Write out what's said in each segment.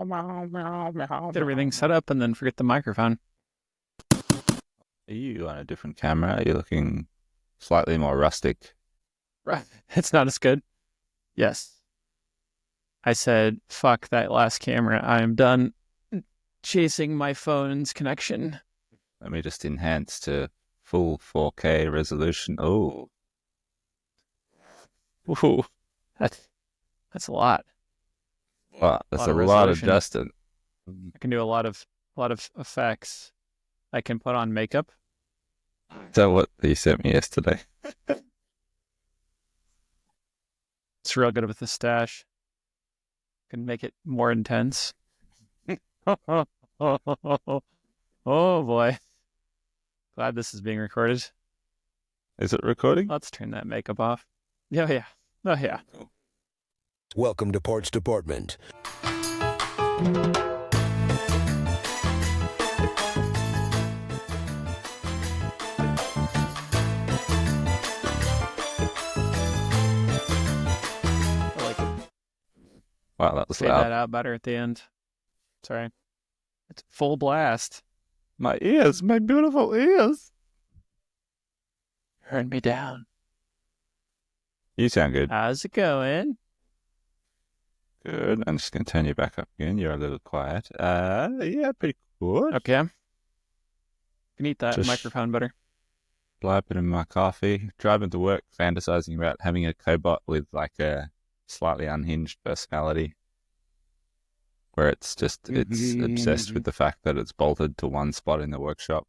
Get everything set up and then forget the microphone. Are you on a different camera? Are you looking slightly more rustic? Right. It's not as good. Yes. I said, fuck that last camera. I am done chasing my phone's connection. Let me just enhance to full 4K resolution. Oh. Ooh. That's a lot. Wow, that's a lot of resolution. Justin. I can do a lot of effects. I can put on makeup. Is that what you sent me yesterday? It's real good with the stash. Can make it more intense. Oh boy. Glad this is being recorded. Is it recording? Let's turn that makeup off. Yeah. Oh yeah. Welcome to Parts Department. I like it. Wow, that was Fade loud. that out better at the end. Sorry. It's full blast. My ears, my beautiful ears. Turn me down. You sound good. How's it going? Good. I'm just going to turn you back up again. You're a little quiet. Yeah, pretty good. Okay. Can eat that Just microphone better. Bliping in my coffee, driving to work, fantasizing about having a cobot with like a slightly unhinged personality, where it's obsessed with the fact that it's bolted to one spot in the workshop.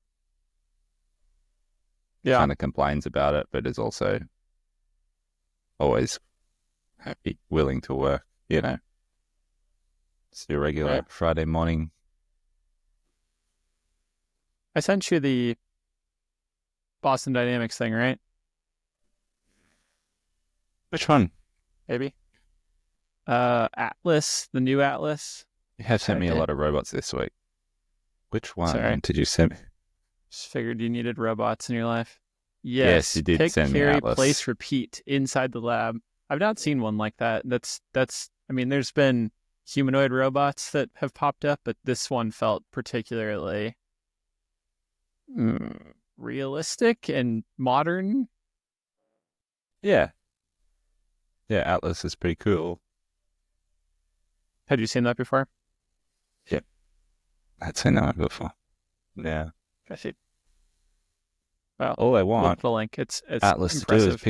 Yeah. Kind of complains about it, but is also always happy, willing to work, you know. It's your regular Right. Friday morning. I sent you the Boston Dynamics thing, right? Which one? Maybe. Atlas, the new Atlas. You have sent me a Okay. lot of robots this week. Which one Sorry. did you send me? Just figured you needed robots in your life. Yes, you did Pick, send me carry, Atlas. place, repeat inside the lab. I've not seen one like that. I mean, there's been humanoid robots that have popped up, but this one felt particularly realistic and modern. Yeah. Yeah, Atlas is pretty cool. Had you seen that before? I'd seen that one before. Yeah. I see. Well, All I look want at the link. It's Atlas impressive. to do is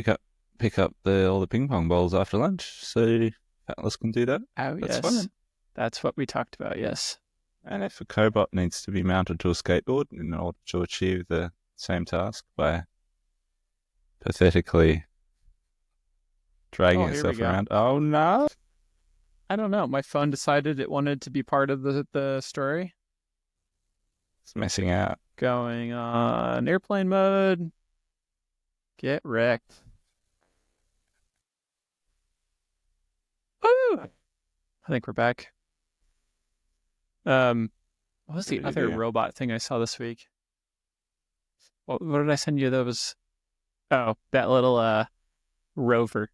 pick up all the ping pong balls after lunch, so Atlas can do that. Oh, That's yes. fine. That's what we talked about, yes. And if a cobot needs to be mounted to a skateboard in order to achieve the same task by pathetically dragging here we itself go. around. Oh no! I don't know. My phone decided it wanted to be part of the story. It's missing out. Going on airplane mode. Get wrecked. Woo! I think we're back. What was the other robot thing I saw this week? What did I send you? That was that little rover.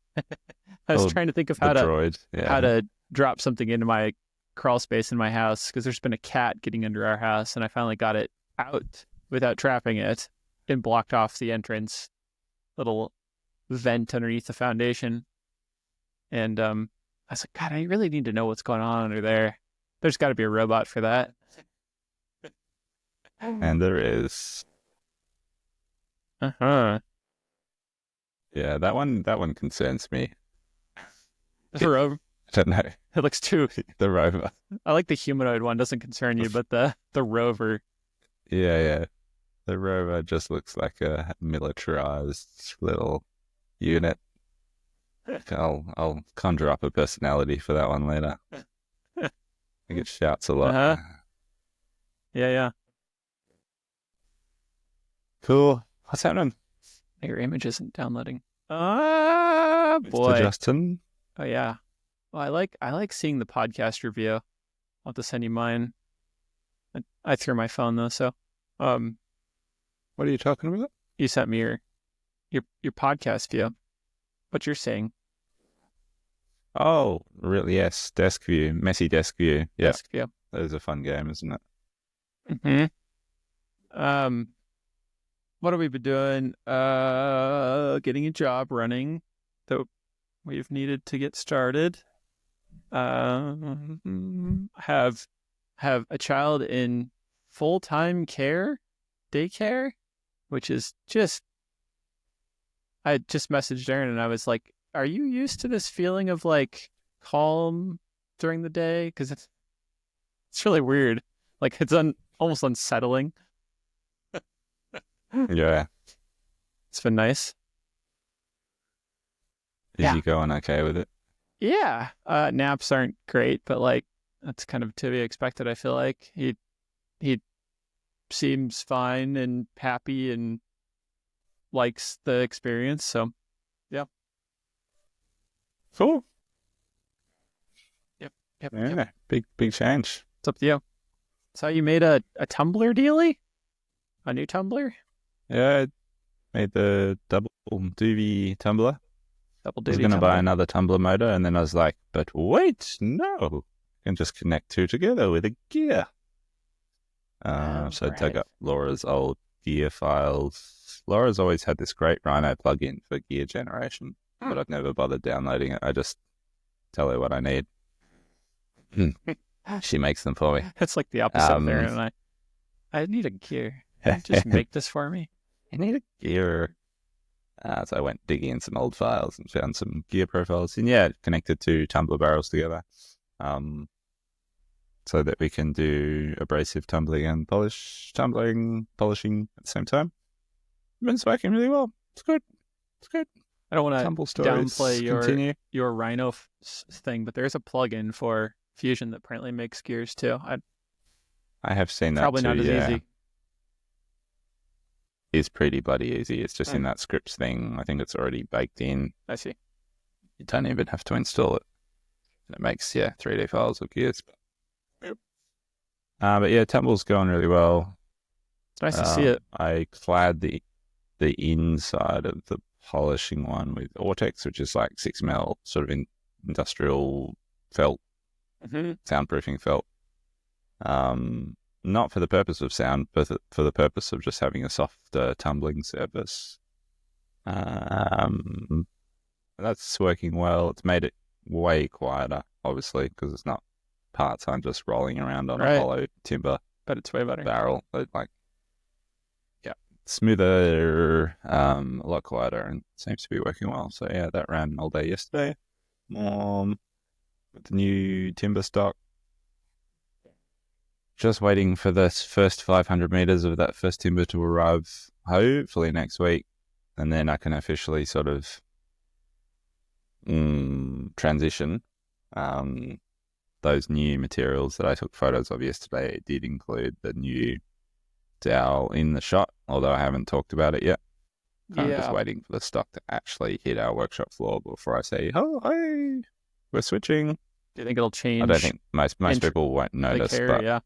I was trying to think of how to drop something into my crawl space in my house, because there's been a cat getting under our house, and I finally got it out without trapping it and blocked off the entrance little vent underneath the foundation. And I was like, God, I really need to know what's going on under there. There's got to be a robot for that. And there is. Uh-huh. Yeah, that one concerns me. The rover. I don't know. It looks too. The rover. I like the humanoid one. Doesn't concern you, but the rover. Yeah. The rover just looks like a militarized little unit. I'll conjure up a personality for that one later. I think it shouts a lot. Uh-huh. Yeah. Cool. What's happening? Your image isn't downloading. Ah, boy. Mr. Justin. Oh yeah. Well, I like seeing the podcast review. I'll have to send you mine. I threw my phone though, so What are you talking about? you sent me your podcast view. What you're saying. Oh, really? Yes. Desk view, messy desk view. Yeah, Desk view. that is a fun game, isn't it? What have we been doing? Getting a job running that we've needed to get started. Have a child in full-time care, daycare, which is just. I just messaged Aaron and I was like, "Are you used to this feeling of like calm during the day? Because it's really weird. Like it's almost unsettling." Yeah. It's been nice. Is he going okay with it? Yeah. Naps aren't great, but like that's kind of to be expected. I feel like he seems fine and happy and likes the experience. So, yeah. Cool. Yep. Yeah. Big change. It's up to you. So you made a tumbler dealie? A new tumbler? Yeah, I made the double doobie tumbler. Double I was going to buy another tumbler motor, and then I was like, but wait, no. I can just connect two together with a gear. So I dug up Laura's old gear files. Laura's always had this great Rhino plugin for gear generation, but I've never bothered downloading it. I just tell her what I need. She makes them for me. It's like the opposite of Aaron and I need a gear. Just make this for me. I need a gear. So I went digging in some old files and found some gear profiles. And yeah, connected two tumbler barrels together. So that we can do abrasive tumbling and polishing at the same time. It's working really well. It's good. I don't want to downplay your Rhino thing, but there's a plugin for Fusion that apparently makes gears too. I have seen that probably too, not as easy. It's pretty bloody easy. It's just in that scripts thing. I think it's already baked in. I see. You don't even have to install it. It makes 3D files of gears. But yeah, Tumble's going really well. It's nice to see it. I clad the inside of the polishing one with Ortex, which is like 6mm sort of industrial felt, soundproofing felt. Not for the purpose of sound, but for the purpose of just having a softer tumbling surface. That's working well. It's made it way quieter, obviously, because it's not parts I'm just rolling around on a hollow timber. But it's way better. Barrel, smoother, a lot quieter, and seems to be working well. So yeah, that ran all day yesterday. With the new timber stock. Just waiting for the first 500 meters of that first timber to arrive, hopefully next week, and then I can officially sort of transition. Those new materials that I took photos of yesterday did include the new dowel in the shot, although I haven't talked about it yet. I'm just waiting for the stock to actually hit our workshop floor before I say, "Oh, hey, we're switching." Do you think it'll change? I don't think most people won't notice. But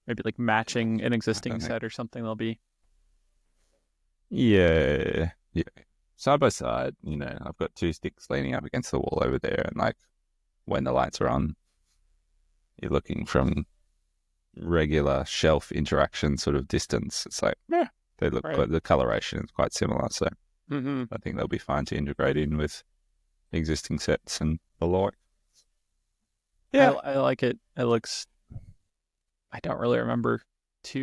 maybe like matching an existing set or something. They'll be. Yeah. Side by side, I've got two sticks leaning up against the wall over there, and like when the lights are on, you're looking from regular shelf interaction sort of distance. It's like, they look quite, the coloration is quite similar. So I think they'll be fine to integrate in with existing sets and the like. Yeah, I like it. It looks. I don't really remember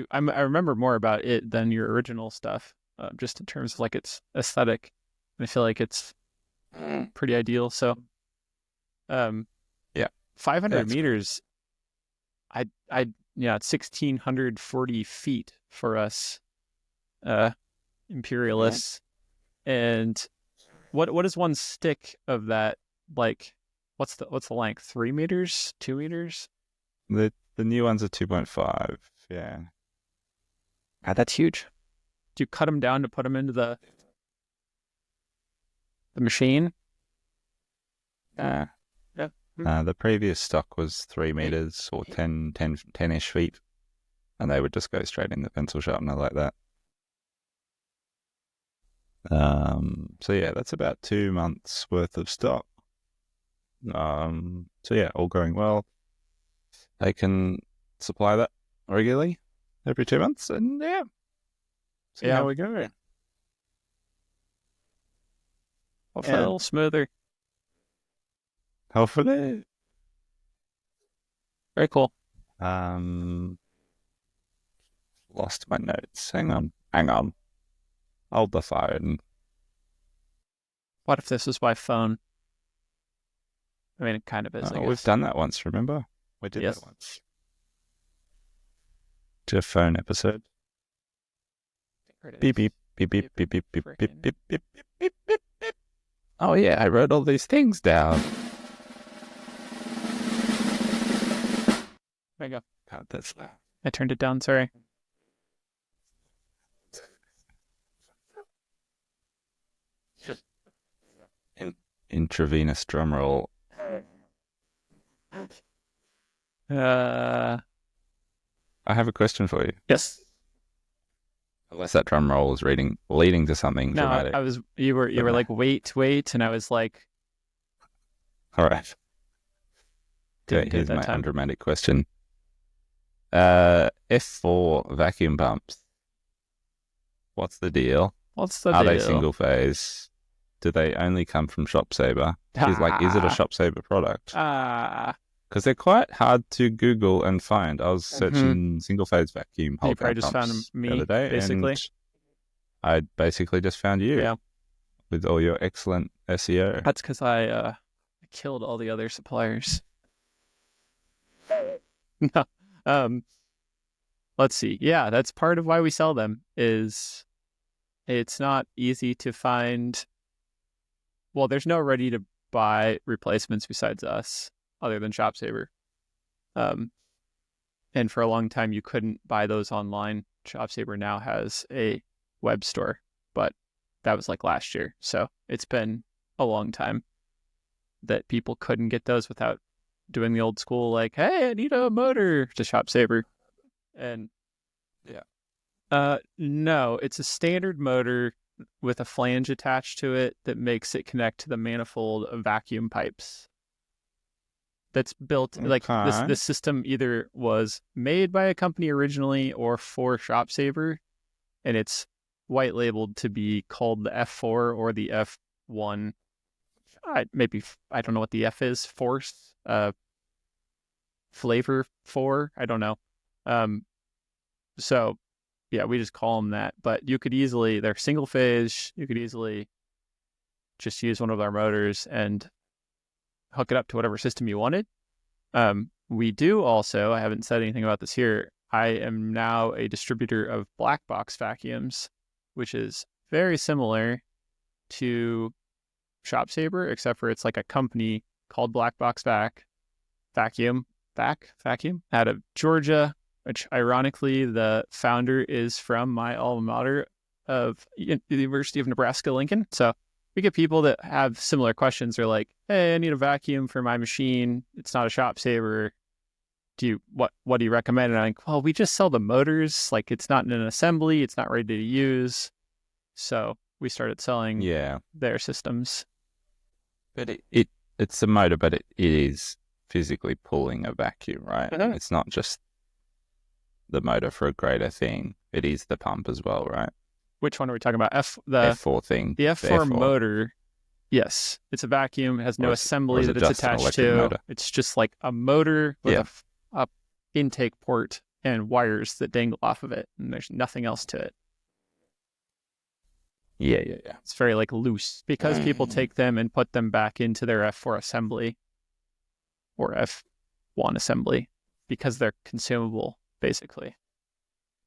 I remember more about it than your original stuff, just in terms of like its aesthetic. I feel like it's pretty ideal. So, 500 meters. It's 1,640 feet for us, imperialists. And what is one stick of that like? What's the length? 3 meters? 2 meters? The new ones are 2.5. Yeah. God, that's huge. Do you cut them down to put them into the machine? Yeah. The previous stock was 3 meters or 10-ish feet, and they would just go straight in the pencil sharpener like that. So yeah, that's about 2 months worth of stock. So yeah, all going well. They can supply that regularly every 2 months, and see how we go. Hopefully a little smoother. Hopefully. Very cool. Lost my notes. Hang on. Hold the phone. What if this was by phone? I mean, it kind of is, I guess. We've done that once, remember? We did that once. To a phone episode. Beep, beep, beep, beep, beep, beep, beep, beep, beep, beep, beep, beep, beep, beep. Oh, yeah, I wrote all these things down. There you go. God, that's loud. I turned it down, sorry. Intravenous drum roll. I have a question for you. Yes. Unless that drum roll was leading to something dramatic. You were like, wait, and I was like, all right. Okay, here's my undramatic question. F4 vacuum pumps. What's the deal? Are they single phase? Do they only come from ShopSaver? Is it a ShopSaver product? Because they're quite hard to Google and find. I was searching single phase vacuum hold down pumps found me the other day, basically. And I basically just found you. Yeah. With all your excellent SEO. That's because I killed all the other suppliers. No. Let's see. Yeah, that's part of why we sell them. Is it's not easy to find. Well, there's no ready to buy replacements besides us, other than ShopSaver. And for a long time, you couldn't buy those online. ShopSaver now has a web store, but that was like last year. So it's been a long time that people couldn't get those without doing the old school, like, hey, I need a motor to ShopSaver. And no, it's a standard motor with a flange attached to it that makes it connect to the manifold of vacuum pipes. That's built like this system either was made by a company originally or for ShopSaver, and it's white labeled to be called the F4 or the F1. I don't know what the F is. Force, flavor 4. I don't know. So yeah, we just call them that. But they're single phase. You could easily just use one of our motors and hook it up to whatever system you wanted. We do also, I haven't said anything about this here, I am now a distributor of black box vacuums, which is very similar to ShopSaver, except for it's like a company called Black Box Vacuum out of Georgia, which ironically the founder is from my alma mater of the University of Nebraska-Lincoln. So we get people that have similar questions. They're like, hey, I need a vacuum for my machine. It's not a ShopSaver. What do you recommend? And I'm like, well, we just sell the motors. Like, it's not in an assembly. It's not ready to use. So we started selling their systems. But it's a motor, but it is physically pulling a vacuum, right? Mm-hmm. It's not just the motor for a greater thing. It is the pump as well, right? Which one are we talking about? The F4 thing. The F4 motor, yes. It's a vacuum. It has no assembly that it's attached to. Motor? It's just like a motor with a intake port and wires that dangle off of it, and there's nothing else to it. Yeah. It's very like loose because people take them and put them back into their F4 assembly or F1 assembly because they're consumable, basically.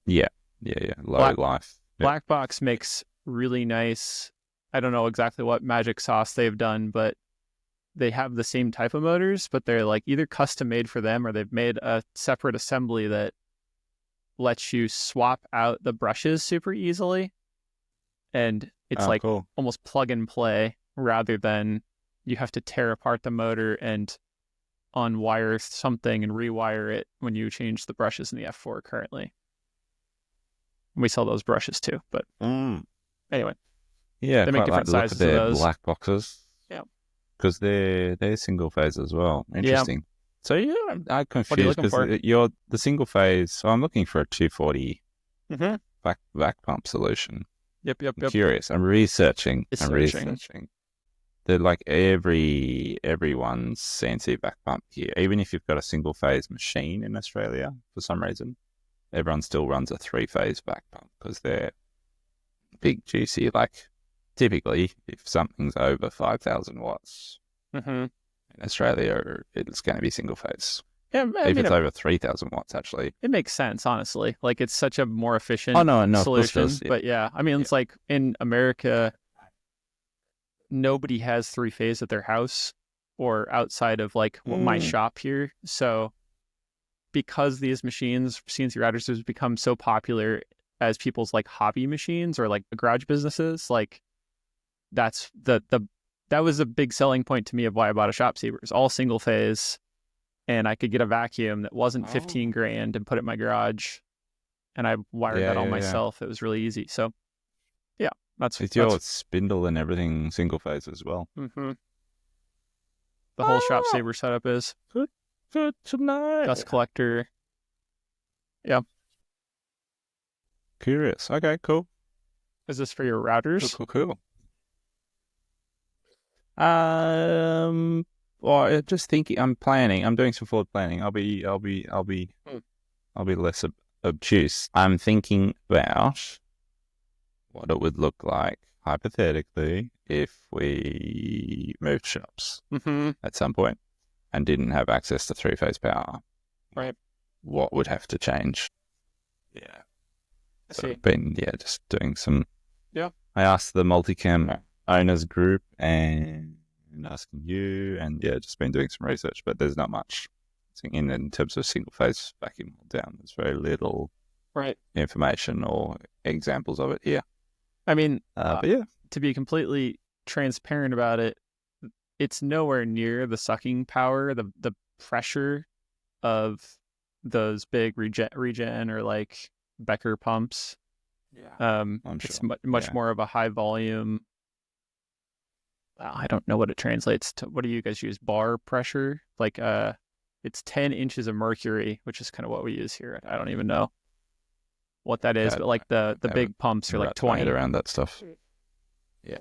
Yeah. Low life. Black Box makes really nice, I don't know exactly what magic sauce they've done, but they have the same type of motors, but they're like either custom made for them or they've made a separate assembly that lets you swap out the brushes super easily. And it's cool. Almost plug and play rather than you have to tear apart the motor and unwire something and rewire it when you change the brushes in the F4 currently. We sell those brushes too, but anyway. Yeah, they make different sizes of those. Black boxes. Yeah. because they're single phase as well. Interesting. Yeah. So yeah, I'm confused. What are you looking for? You're the single phase. So I'm looking for a 240 Mm-hmm. vac pump solution. Yep. I'm curious. I'm researching. They're like everyone's CNC vac pump here. Even if you've got a single phase machine in Australia, for some reason, everyone still runs a 3-phase vac pump because they're big, juicy. Like typically, if something's over 5,000 watts in Australia, it's going to be single phase. Yeah, if it's over 3,000 watts, actually, it makes sense. Honestly, like it's such a more efficient solution. Does, yeah. But yeah, I mean, it's like in America, nobody has 3-phase at their house or outside of like my shop here. So because these machines, CNC routers, have become so popular as people's like hobby machines or like garage businesses, like that's that was a big selling point to me of why I bought a shop saver. It's all single phase, and I could get a vacuum that wasn't 15 grand and put it in my garage, and I wired that all myself. It was really easy. So yeah, that's your spindle and everything single phase as well. The whole shop saver setup is good to know. Dust collector. Yeah. Curious. Okay, cool. Is this for your routers? Cool. Well, just thinking. I'm planning. I'm doing some forward planning. I'll be less obtuse. I'm thinking about what it would look like hypothetically if we moved shops at some point and didn't have access to 3-phase power. Right. What would have to change? Yeah. So I've been just doing some. Yeah. I asked the multicam owners group and asking you, and just been doing some research, but there's not much in terms of single phase vacuum down. There's very little information or examples of it here. I mean, but yeah, to be completely transparent about it, it's nowhere near the sucking power, the pressure of those big regen or like Becker pumps. Yeah, it's much more of a high volume. I don't know what it translates to. What do you guys use? Bar pressure? Like it's 10 inches of mercury, which is kind of what we use here. I don't even know what that is, but like the big pumps are like 20 around that stuff. Yeah.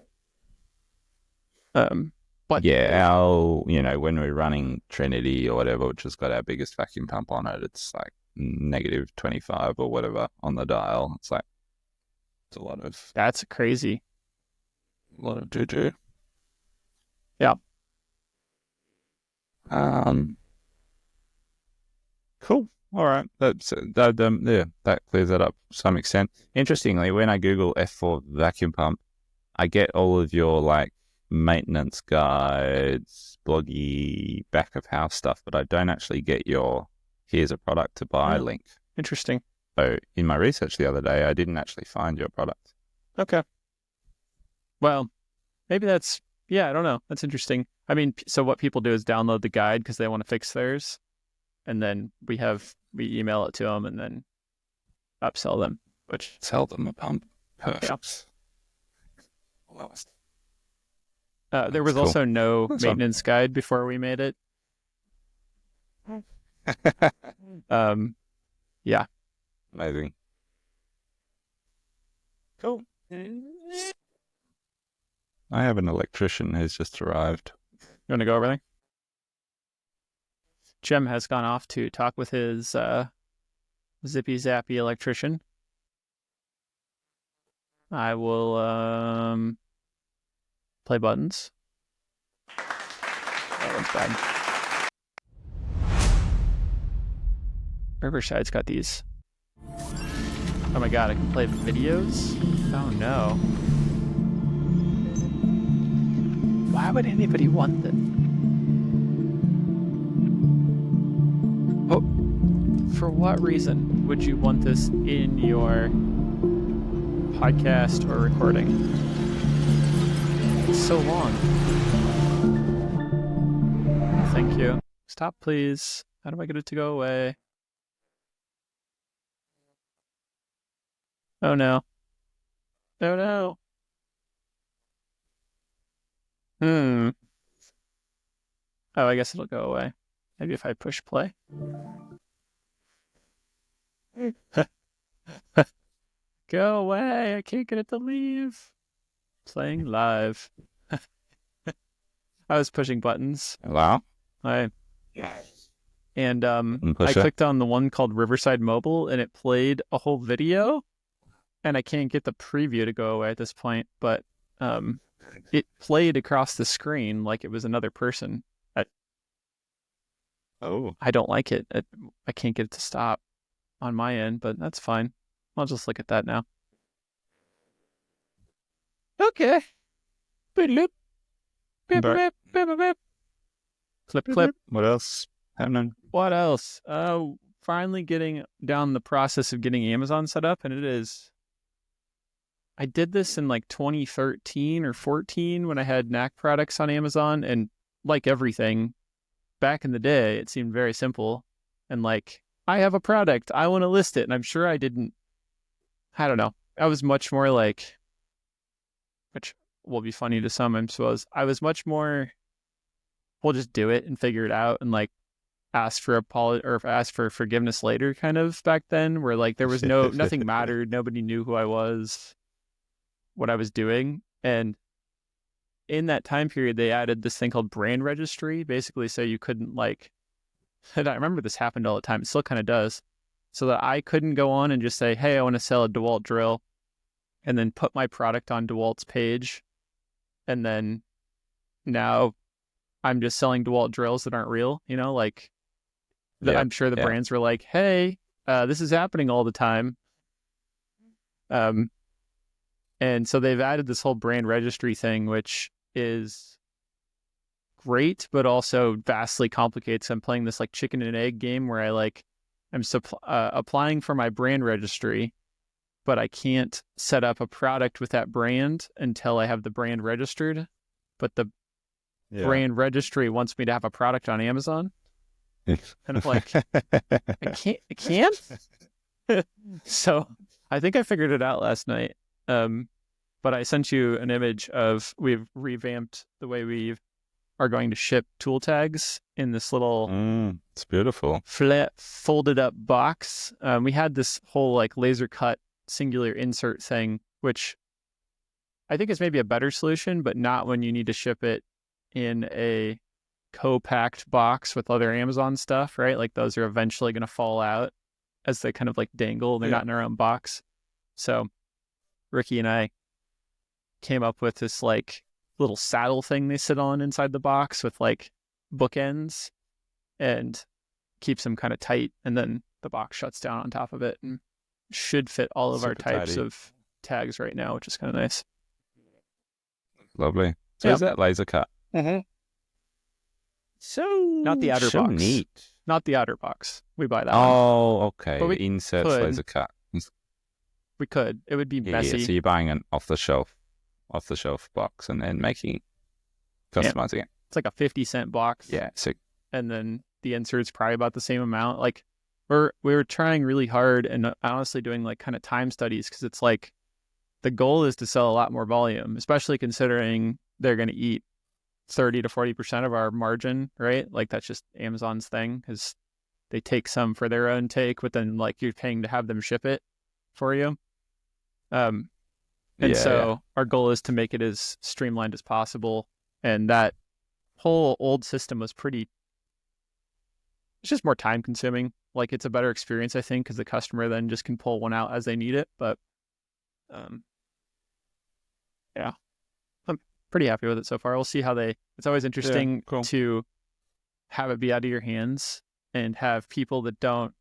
But our when we're running Trinity or whatever, which has got our biggest vacuum pump on it, it's like -25 or whatever on the dial. It's like it's a lot of. That's crazy. A lot of doo-doo. Yeah. Cool. All right. That clears that up to some extent. Interestingly, when I Google F4 vacuum pump, I get all of your like maintenance guides, bloggy, back of house stuff, but I don't actually get your here's a product to buy link. Interesting. So in my research the other day, I didn't actually find your product. Okay. Well, maybe that's, I don't know. That's interesting. I mean, so what people do is download the guide because they want to fix theirs. And then we email it to them and then upsell them, which sell them a pump. Perfect. Yeah. There was also no maintenance guide before we made it. Yeah. Amazing. Cool. I have an electrician who's just arrived. You want to go over there? Jem has gone off to talk with his zippy zappy electrician. I will play buttons. That one's bad. Riverside's got these. Oh my god, I can play videos? Oh no. Why would anybody want this? Oh, for what reason would you want this in your podcast or recording? It's so long. Thank you. Stop, please. How do I get it to go away? Oh no. Oh no. Oh, I guess it'll go away. Maybe if I push play. Go away. I can't get it to leave. Playing live. I was pushing buttons. Hello? And I clicked on the one called Riverside Mobile, and it played a whole video. And I can't get the preview to go away at this point, but it played across the screen like it was another person. I don't like it. I can't get it to stop on my end, but that's fine. I'll just look at that now. Okay. Clip. What else happening? What else? Finally getting down the process of getting Amazon set up, and it is. I did this in like 2013 or 14 when I had Knack products on Amazon, and like everything, back in the day, it seemed very simple. And like, I have a product, I want to list it, and I'm sure I don't know. I was much more like, which will be funny to some, I suppose. I was much more, we'll just do it and figure it out, and like ask for ask for forgiveness later kind of back then, where like there was nothing mattered. Nobody knew who I was, what I was doing. And in that time period, they added this thing called brand registry, basically so you couldn't like, and I remember this happened all the time. It still kind of does. So that I couldn't go on and just say, hey, I want to sell a DeWalt drill, and then put my product on DeWalt's page. And then now I'm just selling DeWalt drills that aren't real, like I'm sure the brands were like, hey, this is happening all the time. And so they've added this whole brand registry thing, which is great, but also vastly complicated. So I'm playing this like chicken and egg game where I'm applying for my brand registry, but I can't set up a product with that brand until I have the brand registered. But the brand registry wants me to have a product on Amazon. And I'm like, I can't. So I think I figured it out last night. But I sent you an image of, we've revamped the way we are going to ship tool tags in this little it's beautiful flat folded up box. We had this whole like laser cut singular insert thing, which I think is maybe a better solution, but not when you need to ship it in a co-packed box with other Amazon stuff, right? Like those are eventually going to fall out as they kind of like dangle. They're not in their own box. So Ricky and I came up with this like little saddle thing they sit on inside the box with like bookends, and keeps them kind of tight, and then the box shuts down on top of it and should fit all of our types of tags right now, which is kind of nice. Lovely. So is that laser cut? So not the outer box. Neat. Not the outer box. We buy that one. Oh, okay. But we inserts laser cut. We could. It would be messy. Yeah, so you're buying an off the shelf box and then customizing it. It's like a 50-cent box. Yeah. So, and then the insert's probably about the same amount. Like we were trying really hard and honestly doing like kind of time studies, because it's like the goal is to sell a lot more volume, especially considering they're going to eat 30 to 40% of our margin, right? Like that's just Amazon's thing, because they take some for their own take, but then like you're paying to have them ship it for you. Our goal is to make it as streamlined as possible. And that whole old system was it's just more time consuming. Like it's a better experience, I think, because the customer then just can pull one out as they need it. But I'm pretty happy with it so far. We'll see how it's always interesting to have it be out of your hands and have people that don't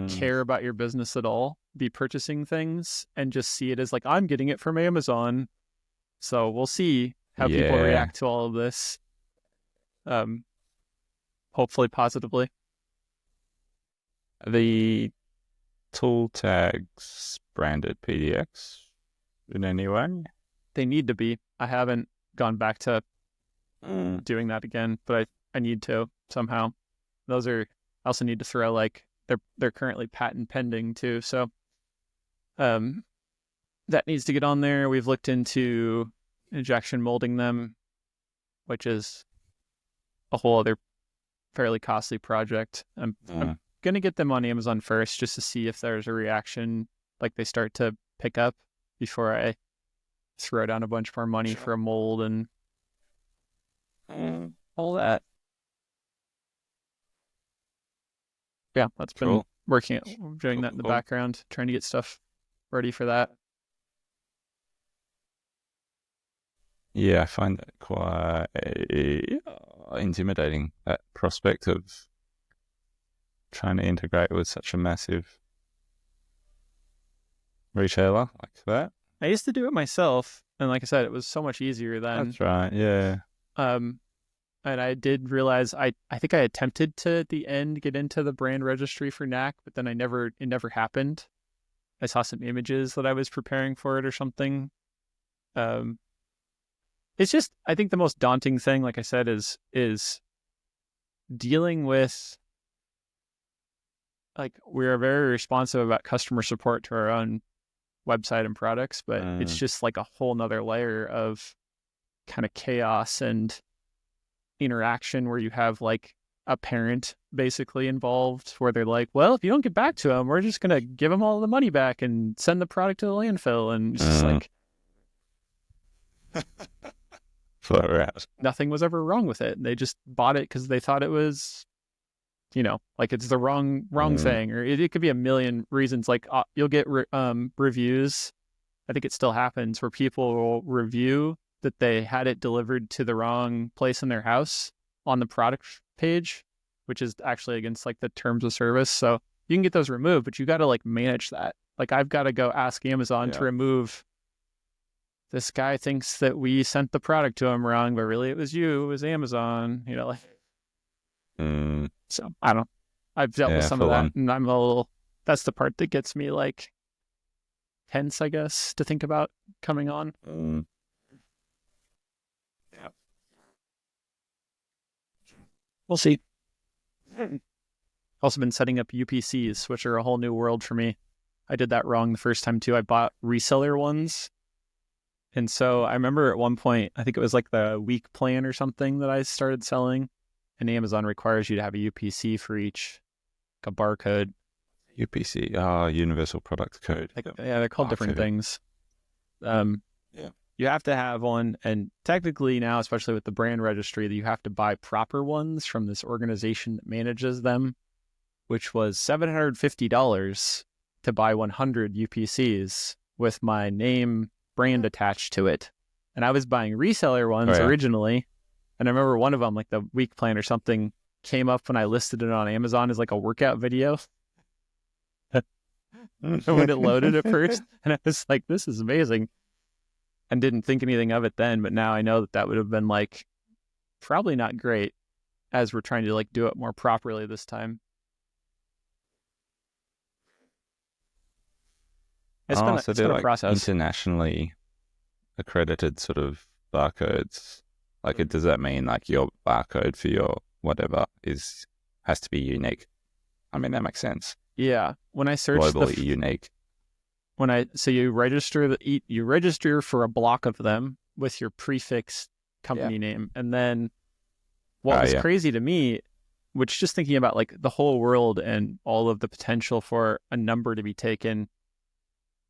care about your business at all be purchasing things and just see it as like, I'm getting it from Amazon. So we'll see how people react to all of this. Hopefully positively. The tool tags branded PDX in any way? They need to be. I haven't gone back to doing that again, but I need to somehow. I also need to throw like they're currently patent pending too, so that needs to get on there. We've looked into injection molding them, which is a whole other fairly costly project. I'm going to get them on Amazon first just to see if there's a reaction, like they start to pick up before I throw down a bunch more money for a mold and all that. Yeah, that's been working, doing that in the background, trying to get stuff ready for that. Yeah, I find that quite intimidating, that prospect of trying to integrate with such a massive retailer like that. I used to do it myself, and like I said, it was so much easier then. That's right, yeah. And I did realize I think I attempted to at the end get into the brand registry for NAC, but then it never happened. I saw some images that I was preparing for it or something. It's just, I think the most daunting thing, like I said, is dealing with, like, we're very responsive about customer support to our own website and products, but it's just like a whole nother layer of kind of chaos and interaction where you have like a parent basically involved where they're like, well, if you don't get back to them, we're just going to give them all the money back and send the product to the landfill. And it's just like, far out. Nothing was ever wrong with it. They just bought it because they thought it was, like it's the wrong thing, or it could be a million reasons. Like you'll get reviews. I think it still happens where people will review that they had it delivered to the wrong place in their house on the product page, which is actually against like the terms of service. So you can get those removed, but you got to like manage that. Like I've got to go ask Amazon to remove, this guy thinks that we sent the product to him wrong, but really it was you, it was Amazon, like. So I've dealt with some of that, and that's the part that gets me like tense, I guess, to think about coming on. Yeah. We'll see. Also been setting up UPCs, which are a whole new world for me. I did that wrong the first time too. I bought reseller ones. And so I remember at one point, I think it was like the week plan or something that I started selling, and Amazon requires you to have a UPC for each, like a barcode. UPC, Universal Product Code. Yeah, they're called different things. You have to have one, and technically now, especially with the brand registry, that you have to buy proper ones from this organization that manages them, which was $750 to buy 100 UPCs with my name brand attached to it. And I was buying reseller ones originally, and I remember one of them, like the week plan or something, came up when I listed it on Amazon as like a workout video. When it loaded at first, and I was like, this is amazing, and didn't think anything of it then, but now I know that would have been like probably not great as we're trying to like do it more properly this time. It's been a process. Internationally accredited sort of barcodes. Like, does that mean like your barcode for your whatever has to be unique? I mean, that makes sense. Yeah. When I search globally unique. So you register for a block of them with your prefix company name, and then what was crazy to me, which just thinking about like the whole world and all of the potential for a number to be taken.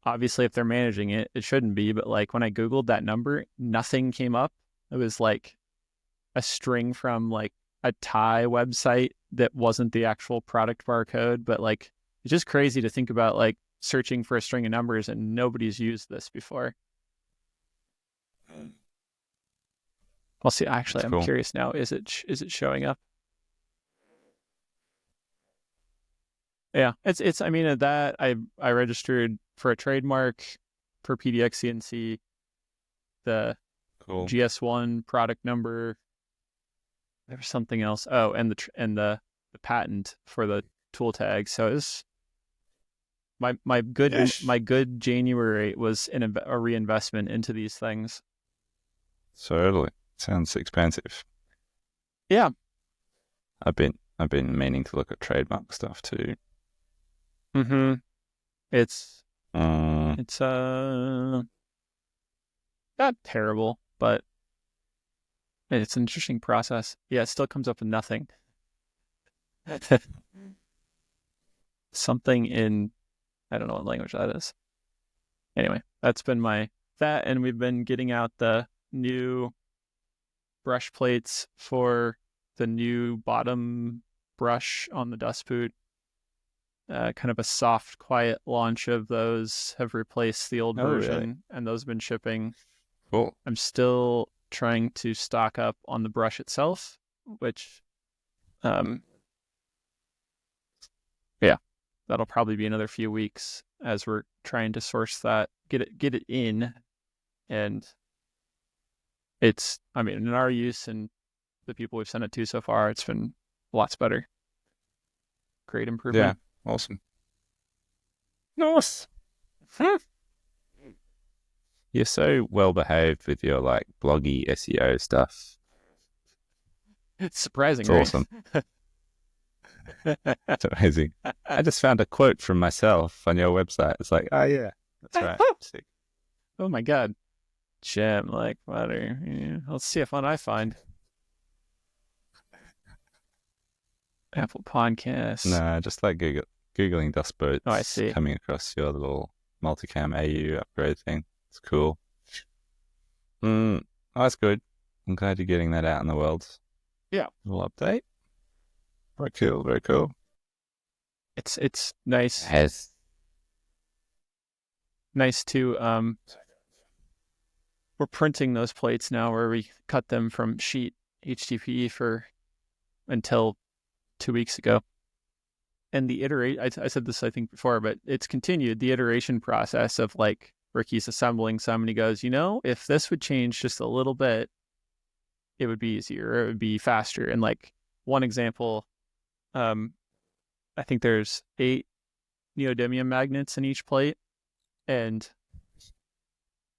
Obviously, if they're managing it, it shouldn't be. But like when I Googled that number, nothing came up. It was like a string from like a Thai website that wasn't the actual product barcode. But like, it's just crazy to think about like searching for a string of numbers and nobody's used this before. I'll see. Actually, I'm curious now. Is it showing up? Yeah, it's. I mean, that I registered for a trademark for PDX CNC, the GS1 product number. There was something else. Oh, and the patent for the tool tag. So it's my good January was a reinvestment into these things. Certainly, sounds expensive. Yeah, I've been meaning to look at trademark stuff too. Mm-hmm. It's not terrible, but it's an interesting process. Yeah, it still comes up with nothing. Something in, I don't know what language that is. Anyway, that's been that, and we've been getting out the new brush plates for the new bottom brush on the dust boot. Kind of a soft, quiet launch of those have replaced the old version, really? And those have been shipping. Cool. I'm still trying to stock up on the brush itself, which, yeah, that'll probably be another few weeks as we're trying to source that, get it in, and it's, I mean, in our use and the people we've sent it to so far, it's been lots better. Great improvement. Yeah, awesome. Nice. You're so well behaved with your like bloggy SEO stuff. It's surprising, it's awesome. It's amazing. I just found a quote from myself on your website. It's like, oh yeah, that's right. Sick. Oh my God. Gem like butter. Yeah. Let's see if what I find. Apple Podcasts. No, just like Googling dust boats. Oh, I see. Coming across your little multicam AU upgrade thing. It's cool. Oh, that's good. I'm glad you're getting that out in the world. Yeah. Little update. Very cool. Very cool. It's nice. Yes. Nice to we're printing those plates now where we cut them from sheet HDPE until 2 weeks ago. And the I said this I think before, but it's continued the iteration process of like Ricky's assembling some and he goes, if this would change just a little bit, it would be easier, or it would be faster. And like one example, I think there's 8 neodymium magnets in each plate, and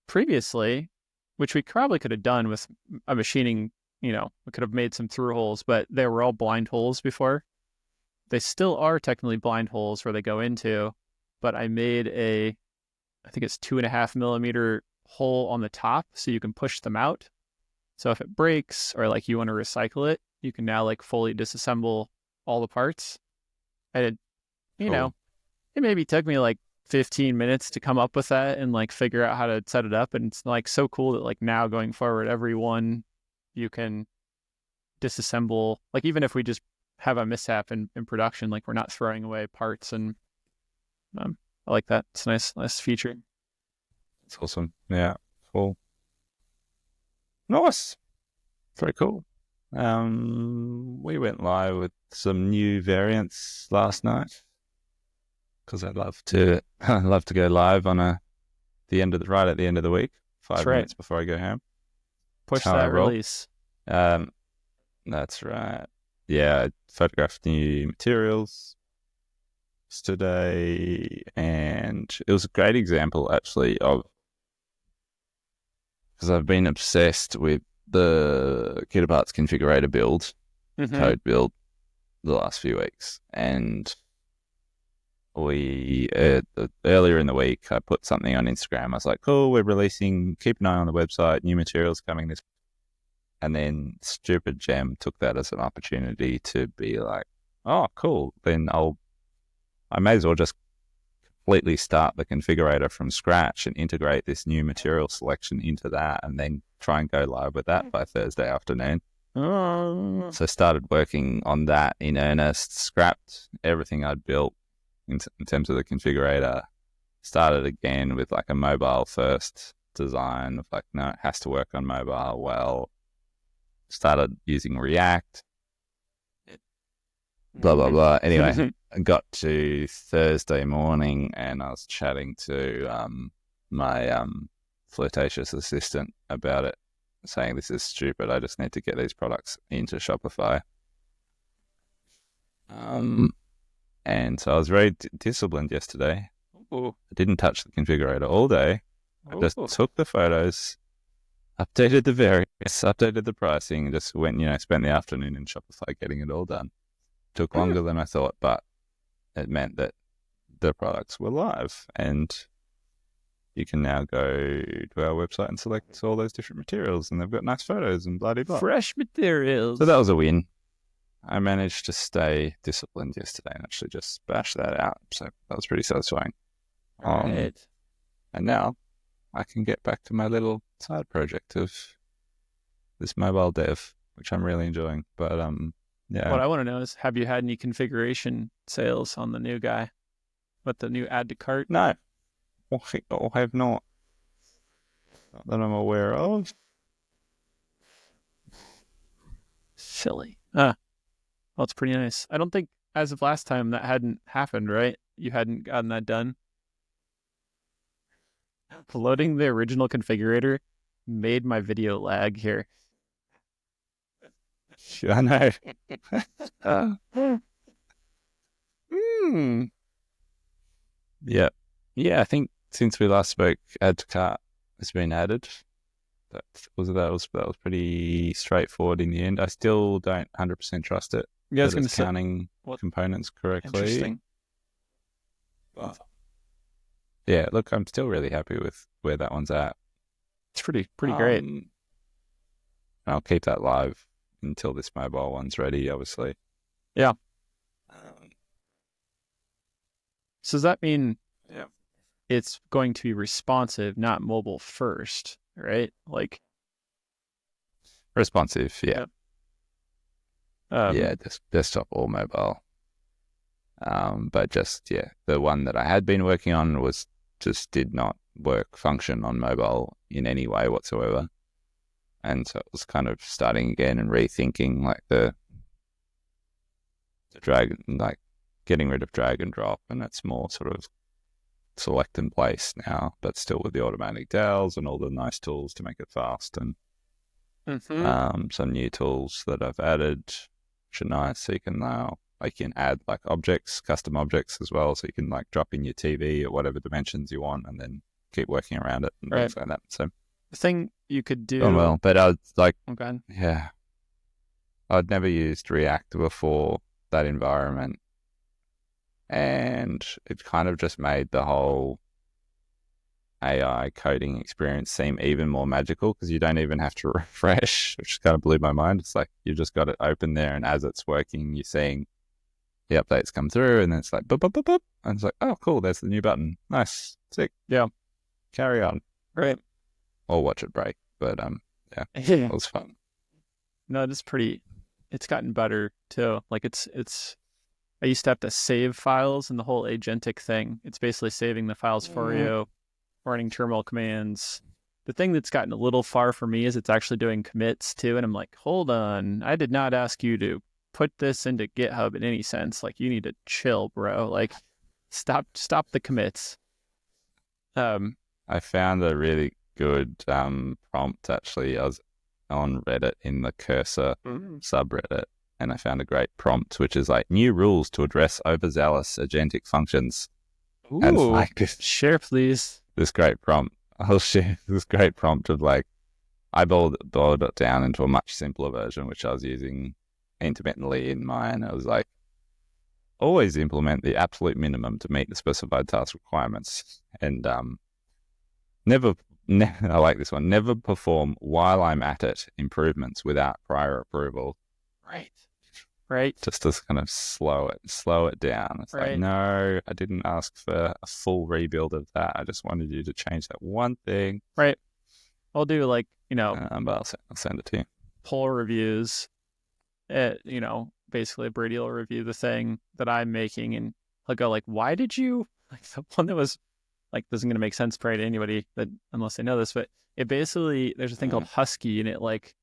previously, which we probably could have done with a machining, we could have made some through holes, but they were all blind holes before. They still are technically blind holes where they go into, but I made I think it's 2.5 millimeter hole on the top so you can push them out. So if it breaks or like you want to recycle it, you can now like fully disassemble all the parts. And it maybe took me like 15 minutes to come up with that and like figure out how to set it up. And it's like so cool that like now going forward, every one you can disassemble. Like even if we just have a mishap in production, like we're not throwing away parts. And I like that. It's a nice feature. It's awesome. Yeah. Cool. Nice. Very cool. We went live with some new variants last night because I love to go live on right at the end of the week, 5 minutes before I go home. Push that release. That's right. Yeah, I photographed new materials today, and it was a great example actually of, because I've been obsessed with the Kitaparts configurator build, code build, the last few weeks, and we earlier in the week I put something on Instagram. I was like, "Oh, we're releasing. Keep an eye on the website. New materials coming this." And then stupid Gem took that as an opportunity to be like, "Oh, cool. Then I may as well just completely start the configurator from scratch and integrate this new material selection into that, and then try and go live with that by Thursday afternoon." So I started working on that in earnest, scrapped everything I'd built in terms of the configurator, started again with like a mobile first design of like, no, it has to work on mobile well. Started using React, blah, blah, blah. Anyway, I got to Thursday morning and I was chatting to my flirtatious assistant about it, saying this is stupid. I just need to get these products into Shopify. And so I was very disciplined yesterday. Ooh. I didn't touch the configurator all day. I just took the photos, updated the variants, updated the pricing, just went, spent the afternoon in Shopify getting it all done. Took longer than I thought, but it meant that the products were live, and you can now go to our website and select all those different materials, and they've got nice photos and blah, blah, blah. Fresh materials. So that was a win. I managed to stay disciplined yesterday and actually just bash that out. So that was pretty satisfying. Right. And now I can get back to my little side project of this mobile dev, which I'm really enjoying. But yeah. What I want to know is, have you had any configuration sales on the new guy with the new add to cart? No, I have not. Not that I'm aware of. Silly. Well, it's pretty nice. I don't think, as of last time, that hadn't happened, right? You hadn't gotten that done. Loading the original configurator made my video lag here. I know. Yeah. Yeah, I think since we last spoke, add to cart has been added. That was pretty straightforward in the end. I still don't 100% trust it. Yeah, I was that it's counting components correctly. Interesting. But yeah, look, I'm still really happy with where that one's at. It's pretty great. I'll keep that live until this mobile one's ready, obviously. Yeah. So does that mean it's going to be responsive, not mobile first, right? Like responsive, yeah. Desktop or mobile. But just, the one that I had been working on did not function on mobile in any way whatsoever. And so it was kind of starting again and rethinking like the drag, like getting rid of drag and drop, and it's more sort of select and place now, but still with the automatic dowels and all the nice tools to make it fast, and some new tools that I've added, which are nice. So you can now add like objects, custom objects as well, so you can like drop in your TV at whatever dimensions you want, and then keep working around it and things like that. So the thing you could do. Oh well, but I was like, okay. Yeah, I'd never used React before that environment, and it kind of just made the whole AI coding experience seem even more magical because you don't even have to refresh, which kind of blew my mind. It's like you've just got it open there, and as it's working, you're seeing the updates come through, and then it's like boop, boop, boop, boop, and it's like, oh, cool, there's the new button. Nice, sick. Yeah, carry on. Right. Or watch it break, but it was fun. No, it is pretty. It's gotten better too. Like it's. I used to have to save files and the whole agentic thing. It's basically saving the files for you, running terminal commands. The thing that's gotten a little far for me is it's actually doing commits too. And I'm like, hold on, I did not ask you to put this into GitHub in any sense. Like, you need to chill, bro. Like, stop the commits. I found a really good prompt, actually. I was on Reddit in the Cursor subreddit, and I found a great prompt, which is like, new rules to address overzealous agentic functions. Ooh, and like share, please. This great prompt. I'll share this great prompt of like, I boiled it down into a much simpler version, which I was using intermittently in mine. I was like, always implement the absolute minimum to meet the specified task requirements. And I like this one. Never perform while I'm at it improvements without prior approval. Right. Just to kind of slow it down. It's like, no, I didn't ask for a full rebuild of that. I just wanted you to change that one thing. Right. I'll do like, but I'll send it to you. Pull reviews. Basically Brady will review the thing that I'm making, and he'll go like, why did you, like, the one that was like, this isn't going to make sense probably to anybody that, unless they know this, but it basically, there's a thing called Husky, and it like,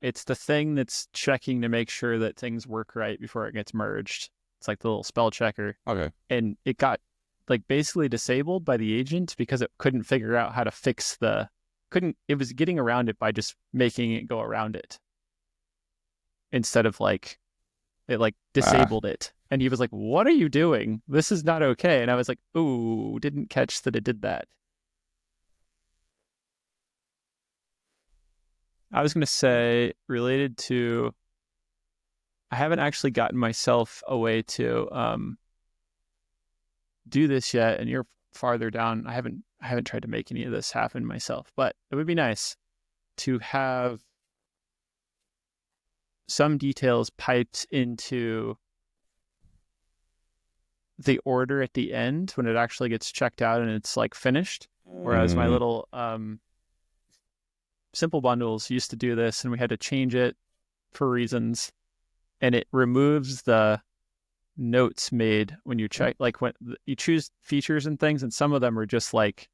it's the thing that's checking to make sure that things work right before it gets merged. It's like the little spell checker. Okay. And it got like basically disabled by the agent because it couldn't figure out how to fix it was getting around it by just making it go around it. Instead of like, it like disabled it. And he was like, what are you doing? This is not okay. And I was like, ooh, didn't catch that it did that. I was going to say, related to, I haven't actually gotten myself a way to do this yet, and you're farther down. I haven't tried to make any of this happen myself, but it would be nice to have some details piped into the order at the end when it actually gets checked out and it's like finished. Whereas my little simple bundles used to do this, and we had to change it for reasons, and it removes the notes made when you check, like when you choose features and things, and some of them are just like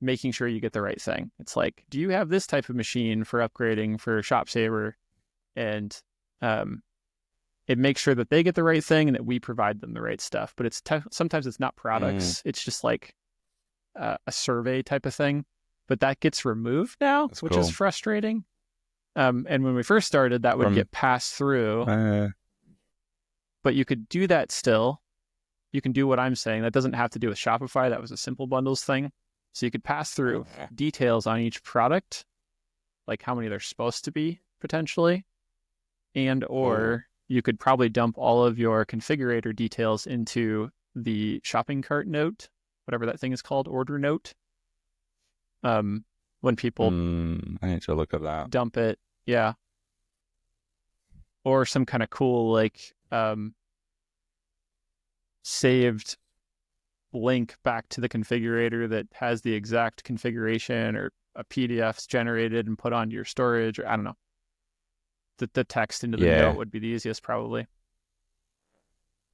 making sure you get the right thing. It's like, do you have this type of machine for upgrading for Shop Saver? And it makes sure that they get the right thing and that we provide them the right stuff. But it's sometimes it's not products. It's just like a survey type of thing. But that gets removed now, which is frustrating. And when we first started, that would get passed through. But you could do that still. You can do what I'm saying. That doesn't have to do with Shopify. That was a simple bundles thing. So you could pass through details on each product, like how many there's supposed to be potentially. And or you could probably dump all of your configurator details into the shopping cart note, whatever that thing is called, order note. When people I need to look at that. Dump it, yeah. Or some kind of cool like saved link back to the configurator that has the exact configuration, or a PDF's generated and put onto your storage, or I don't know. The text into the note would be the easiest probably.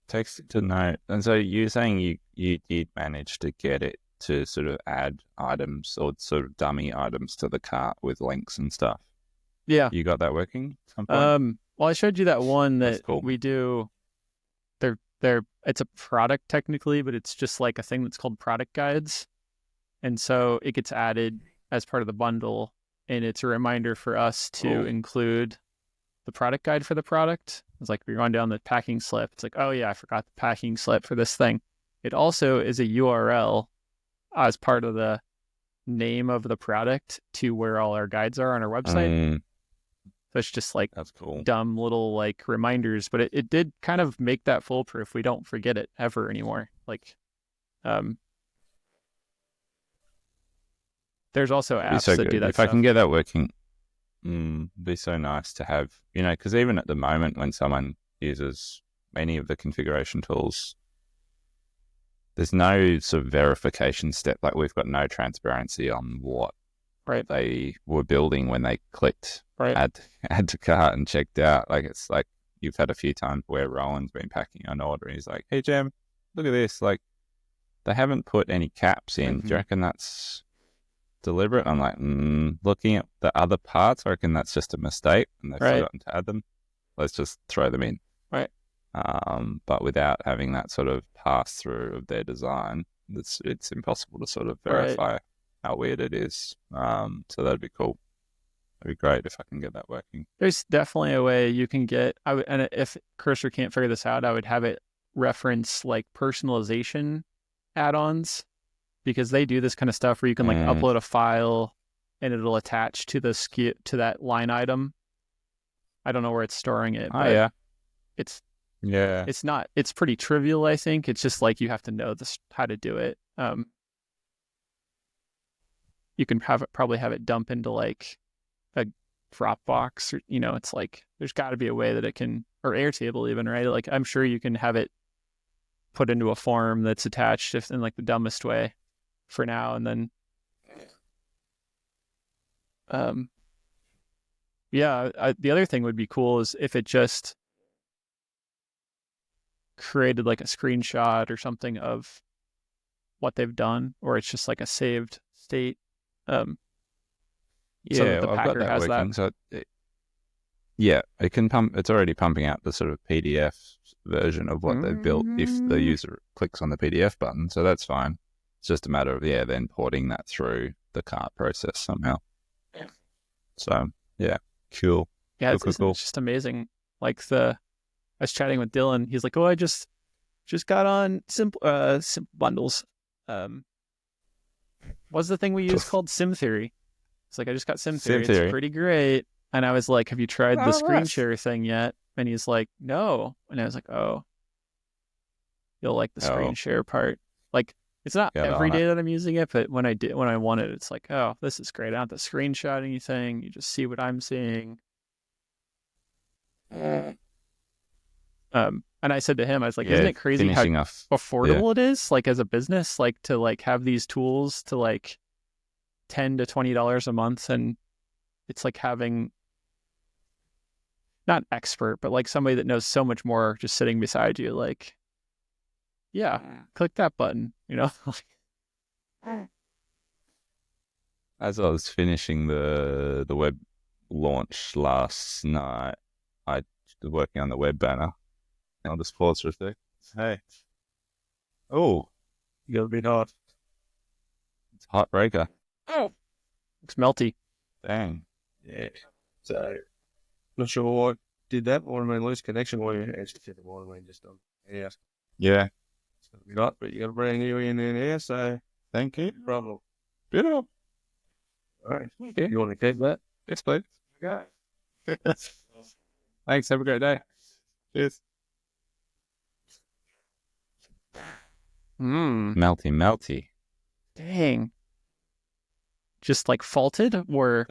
Text to note. And so you're saying you did manage to get it to sort of add items or sort of dummy items to the cart with links and stuff. Yeah. You got that working at some point? Well, I showed you that one that we do. It's a product technically, but it's just like a thing that's called product guides. And so it gets added as part of the bundle, and it's a reminder for us to include the product guide for the product. It's like we run down the packing slip. It's like, oh yeah, I forgot the packing slip for this thing. It also is a URL as part of the name of the product to where all our guides are on our website. So it's just like that's cool. Dumb little like reminders, but it did kind of make that foolproof. We don't forget it ever anymore. Like, there's also apps that do that if stuff. I can get that working, it'd be so nice to have, because even at the moment when someone uses any of the configuration tools, there's no sort of verification step. Like we've got no transparency on what they were building when they clicked add to cart and checked out. Like it's like you've had a few times where Rowan's been packing an order and he's like, hey Jem, look at this. Like they haven't put any caps in. Do you reckon that's deliberate? I'm like, looking at the other parts, I reckon that's just a mistake and they've forgotten to add them. Let's just throw them in. But without having that sort of pass through of their design, it's impossible to sort of verify how weird it is. So that'd be cool. It'd be great if I can get that working. There's definitely a way you can get, and if Cursor can't figure this out, I would have it reference like personalization add-ons, because they do this kind of stuff where you can like upload a file and it'll attach to the to that line item. I don't know where it's storing it. But it's pretty trivial, I think. It's just like you have to know how to do it. You can probably have it dump into like a Dropbox, or it's like there's got to be a way that it can, or Airtable even, right? Like I'm sure you can have it put into a form that's attached in like the dumbest way for now, and then the other thing would be cool is if it just created like a screenshot or something of what they've done, or it's just like a saved state. So that the Packer has working. So it can pump. It's already pumping out the sort of PDF version of what they've built if the user clicks on the PDF button. So that's fine. It's just a matter of then porting that through the cart process somehow. Yeah. So cool. Yeah, cool. It's just amazing. Like I was chatting with Dylan. He's like, "Oh, I just got on simple bundles. What's the thing we use called Sim Theory?" It's like, I just got Sim Theory. It's pretty great. And I was like, "Have you tried the screen share thing yet?" And he's like, "No." And I was like, "Oh, you'll like the screen share part." Like, it's not every day that I'm using it, but when I want it, it's like, oh, this is great. I don't have to screenshot anything. You just see what I'm seeing. And I said to him, I was like, isn't it crazy how affordable it is, like as a business, like to like have these tools to like $10 to $20 a month, and it's like having not expert, but like somebody that knows so much more just sitting beside you, like, yeah, click that button, you know? As I was finishing the web launch last night, I was working on the web banner. I'll just pause for a sec. Hey. Oh, you got a bit hot. It's hot breaker. Oh, looks melty. Dang. Yeah. So, not sure why I did that. I mean, loose connection. Well, you actually said the water main just on. Yeah. Yeah. It's going to be hot, but you got a brand new in there, so. Thank you. No problem. Beautiful. All right. Yeah. You want to keep that? Yes, please. Okay. Thanks. Have a great day. Cheers. Melty. Dang. Just like faulted, or?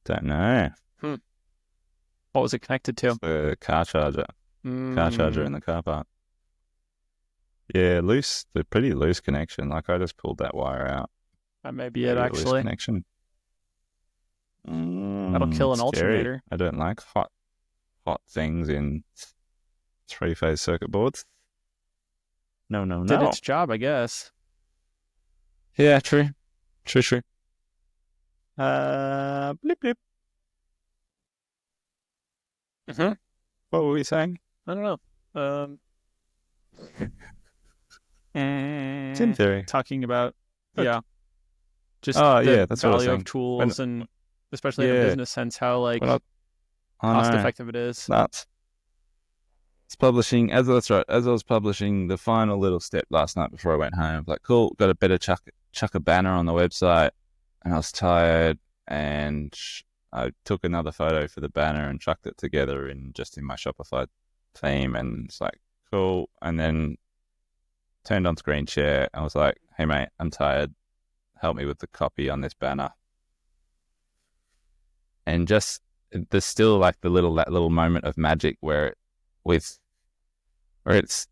Don't know. What was it connected to? The car charger. Car charger in the car park. Yeah, the pretty loose connection. Like I just pulled that wire out. That may be it, actually. Loose connection. That'll kill an alternator. I don't like hot things in 3-phase circuit boards. No. Did its job, I guess. Yeah, true. Blip. What were we saying? I don't know. In theory. Talking about, just that's value of tools, and especially in a business sense, how like cost effective it is. Nuts. It's publishing, as I was publishing the final little step last night before I went home, I was like, cool, got to better chuck a banner on the website. And I was tired, and I took another photo for the banner and chucked it together in my Shopify theme, and it's like, cool. And then turned on screen share. I was like, hey mate, I'm tired. Help me with the copy on this banner. And just there's still like that little moment of magic where it's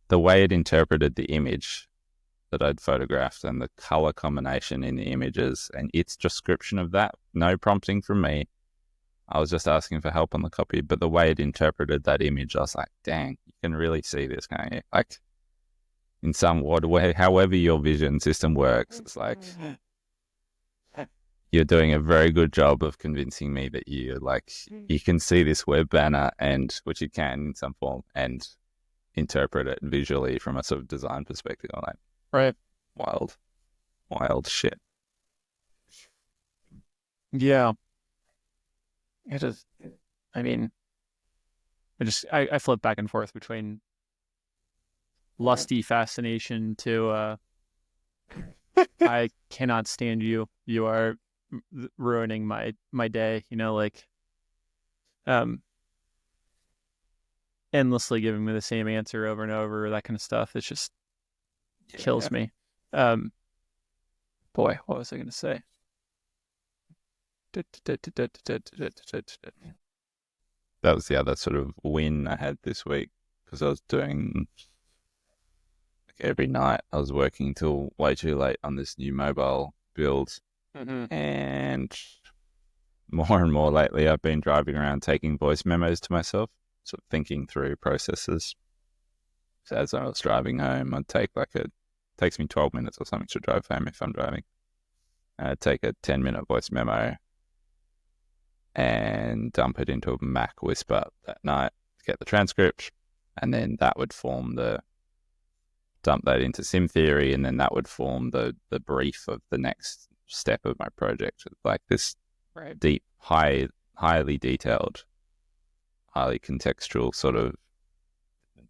the way it interpreted the image that I'd photographed and the color combination in the images and its description of that. No prompting from me. I was just asking for help on the copy, but the way it interpreted that image, I was like, dang, you can really see this, can't you? Like, in some odd way, however your vision system works, it's like, you're doing a very good job of convincing me that you can see this web banner, and which you can in some form, and interpret it visually from a sort of design perspective. I'm like, right. Wild shit. Yeah. It is. I mean, I flip back and forth between lusty fascination to I cannot stand you. You are ruining my day. You know, like endlessly giving me the same answer over and over. That kind of stuff. It just kills me. Boy, what was I going to say? That was the other sort of win I had this week, because I was doing every night. I was working till way too late on this new mobile build, and more and more lately I've been driving around taking voice memos to myself, sort of thinking through processes. So as I was driving home, I'd take takes me 12 minutes or something to drive home if I'm driving. I'd take a 10-minute voice memo and dump it into a Mac Whisper that night to get the transcript, and then that would dump that into Sim Theory, and then that would form the brief of the next step of my project. Like this deep, highly detailed, highly contextual sort of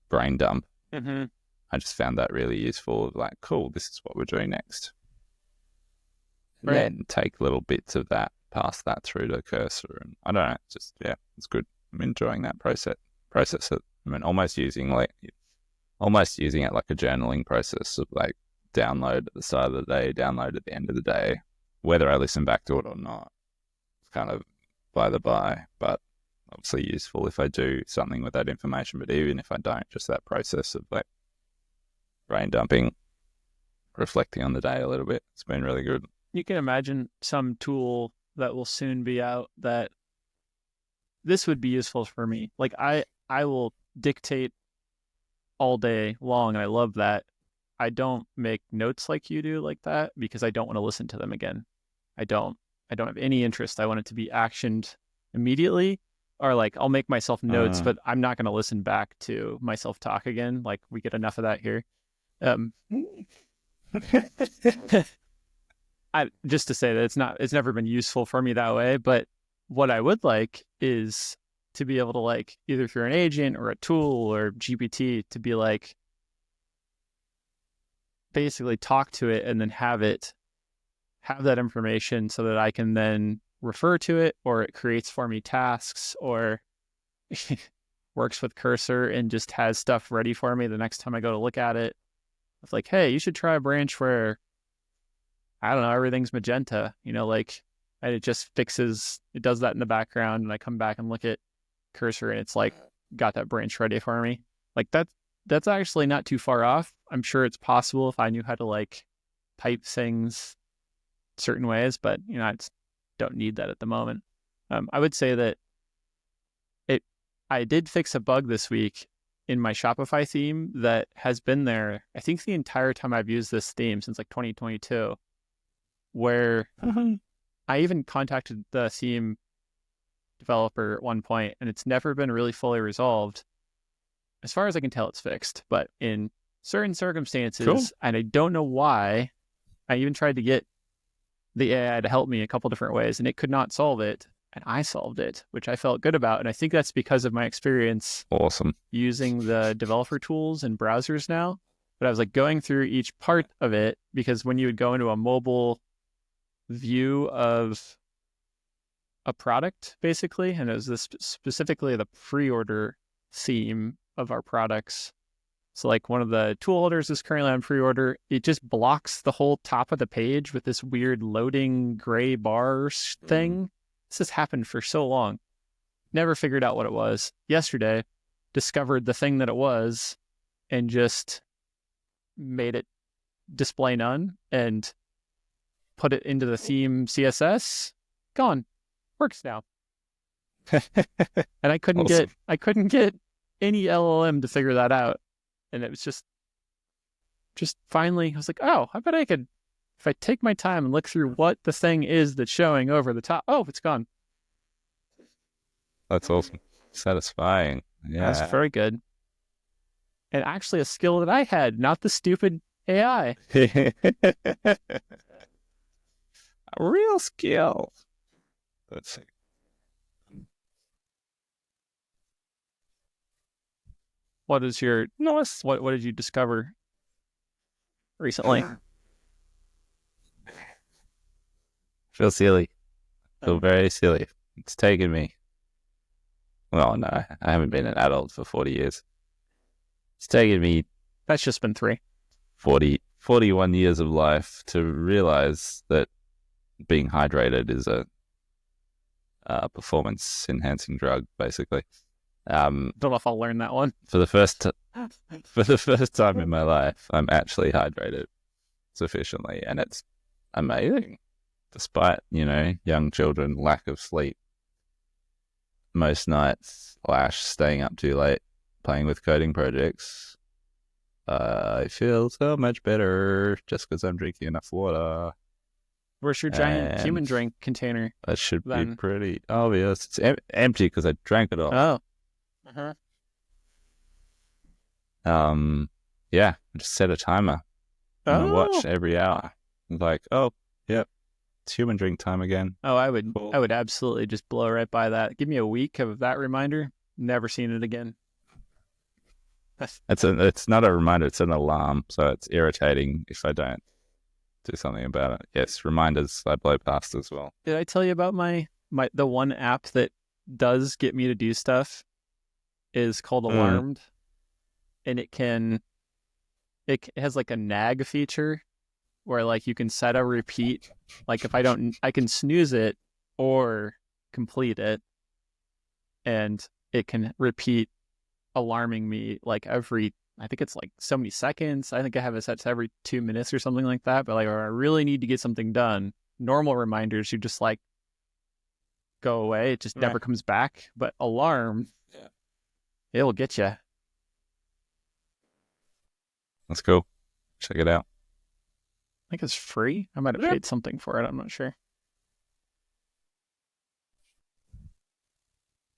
brain dump. I just found that really useful. Like, cool, this is what we're doing next. And then take little bits of that, pass that through to cursor, and I don't know, it's just, it's good. I'm enjoying that process it. I mean, almost using it like a journaling process of like download at the start of the day, download at the end of the day, whether I listen back to it or not. It's kind of by the by, but obviously useful if I do something with that information, but even if I don't, just that process of like brain dumping, reflecting on the day a little bit, it's been really good. You can imagine some tool that will soon be out that this would be useful for me. Like I will dictate all day long, and I love that. I don't make notes like you do like that because I don't want to listen to them again. I don't have any interest. I want it to be actioned immediately, or like I'll make myself notes, but I'm not going to listen back to myself talk again. Like we get enough of that here. Just to say that it's never been useful for me that way, but what I would like is to be able to, like, either through an agent or a tool or GPT, to be like, basically talk to it and then have that information so that I can then refer to it, or it creates for me tasks, or works with cursor and just has stuff ready for me the next time I go to look at it. It's like, hey, you should try a branch where, I don't know, everything's magenta, like, and it just it does that in the background, and I come back and look at cursor and it's like got that branch ready for me. Like that's actually not too far off. I'm sure it's possible if I knew how to like type things certain ways, but I just don't need that at the moment. I would say that I did fix a bug this week in my Shopify theme that has been there, I think, the entire time I've used this theme since like 2022, where I even contacted the theme developer at one point, and it's never been really fully resolved. As far as I can tell, it's fixed, but in certain circumstances, cool. And I don't know why, I even tried to get the AI to help me a couple different ways, and it could not solve it, and I solved it, which I felt good about, and I think that's because of my experience using the developer tools in browsers now. But I was like going through each part of it, because when you would go into a mobile view of a product, basically, and it was specifically the pre-order theme of our products. So like one of the tool holders is currently on pre-order. It just blocks the whole top of the page with this weird loading gray bar thing. This has happened for so long. Never figured out what it was. Yesterday, discovered the thing that it was and just made it display none and put it into the theme CSS. Gone. Works now. And I couldn't get any LLM to figure that out. And it was just finally, I was like, oh, I bet I could, if I take my time and look through what the thing is that's showing over the top. Oh, it's gone. That's awesome. Satisfying. Yeah. That's very good. And actually a skill that I had, not the stupid AI. A real skill. Let's see. What is your what did you discover recently? Feel silly. Feel very silly. It's taken me. Well, no, I haven't been an adult for 40 years. It's taken me. That's just been 41 years of life to realize that being hydrated is a performance enhancing drug, basically. Don't know if I'll learn that one. For the first time in my life, I'm actually hydrated sufficiently, and it's amazing. Despite, young children, lack of sleep, most nights, staying up too late, playing with coding projects, I feel so much better just because I'm drinking enough water. Where's your giant human drink container? That should be pretty obvious. It's empty because I drank it all. Oh. Yeah, just set a timer and I watch every hour. It's like, oh, yep, it's human drink time again. Oh, I would absolutely just blow right by that. Give me a week of that reminder. Never seen it again. It's not a reminder, it's an alarm, so it's irritating if I don't do something about it. Yes, reminders I blow past as well. Did I tell you about the one app that does get me to do stuff? Is called Alarmed, and it has like a nag feature where like you can set a repeat. Like if I can snooze it or complete it, and it can repeat alarming me like every, I think it's like so many seconds. I think I have it set to every 2 minutes or something like that. But like, if I really need to get something done, normal reminders, you just like go away. It just never comes back. But alarm, it'll get you. That's cool. Check it out. I think it's free. I might have paid something for it. I'm not sure.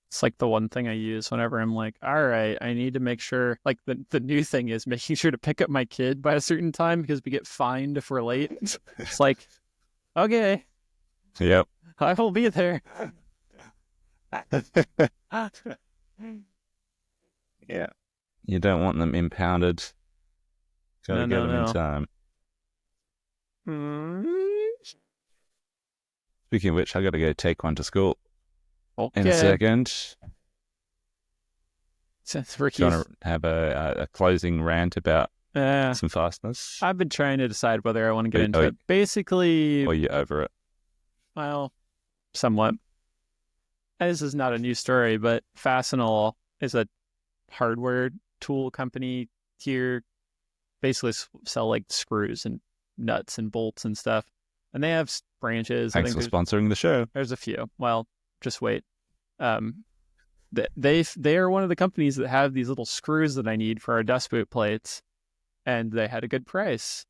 It's like the one thing I use whenever I'm like, all right, I need to make sure, like the new thing is making sure to pick up my kid by a certain time because we get fined if we're late. It's like, okay. Yep. I will be there. Yeah. You don't want them impounded. Gotta get them in time. Speaking of which, I gotta go take one to school. Okay. In a second. Since Ricky's... Do you want to have a closing rant about some fasteners? I've been trying to decide whether I want to get into it. Basically... Or you over it? Well, somewhat. This is not a new story, but Fastenal is a hardware tool company here. Basically sell like screws and nuts and bolts and stuff. And they have branches. Thanks for sponsoring the show. There's a few. Well, just wait. They are one of the companies that have these little screws that I need for our dust boot plates, and they had a good price,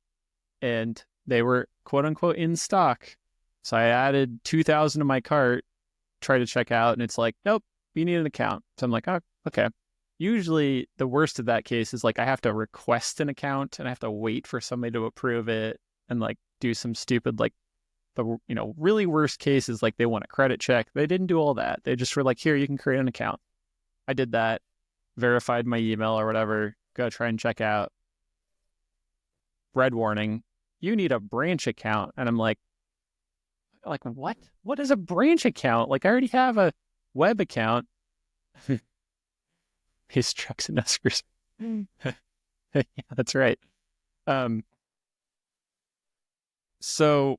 and they were quote unquote in stock. So I added 2,000 to my cart, tried to check out, and it's like, nope, you need an account. So I'm like, oh, okay. Usually the worst of that case is like I have to request an account and I have to wait for somebody to approve it and like do some stupid like. The really worst case is like they want a credit check. They didn't do all that. They just were like, here, you can create an account. I did that, verified my email or whatever, go try and check out. Red warning, you need a branch account. And I'm like, what? What is a branch account? Like I already have a web account. His trucks and Huskers. Yeah, that's right. So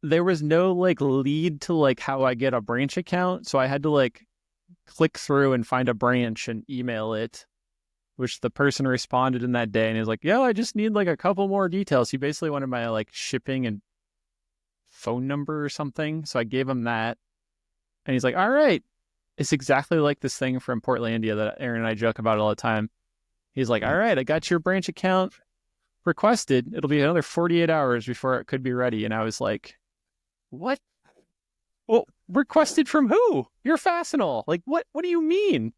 there was no like lead to like how I get a branch account. So I had to like click through and find a branch and email it, which the person responded in that day. And he was like, yeah, I just need like a couple more details. He basically wanted my like shipping and phone number or something. So I gave him that. And he's like, all right. It's exactly like this thing from Portlandia that Aaron and I joke about all the time. He's like, all right, I got your branch account requested. It'll be another 48 hours before it could be ready. And I was like, what? Well, requested from who? You're Fastenal. Like, what do you mean?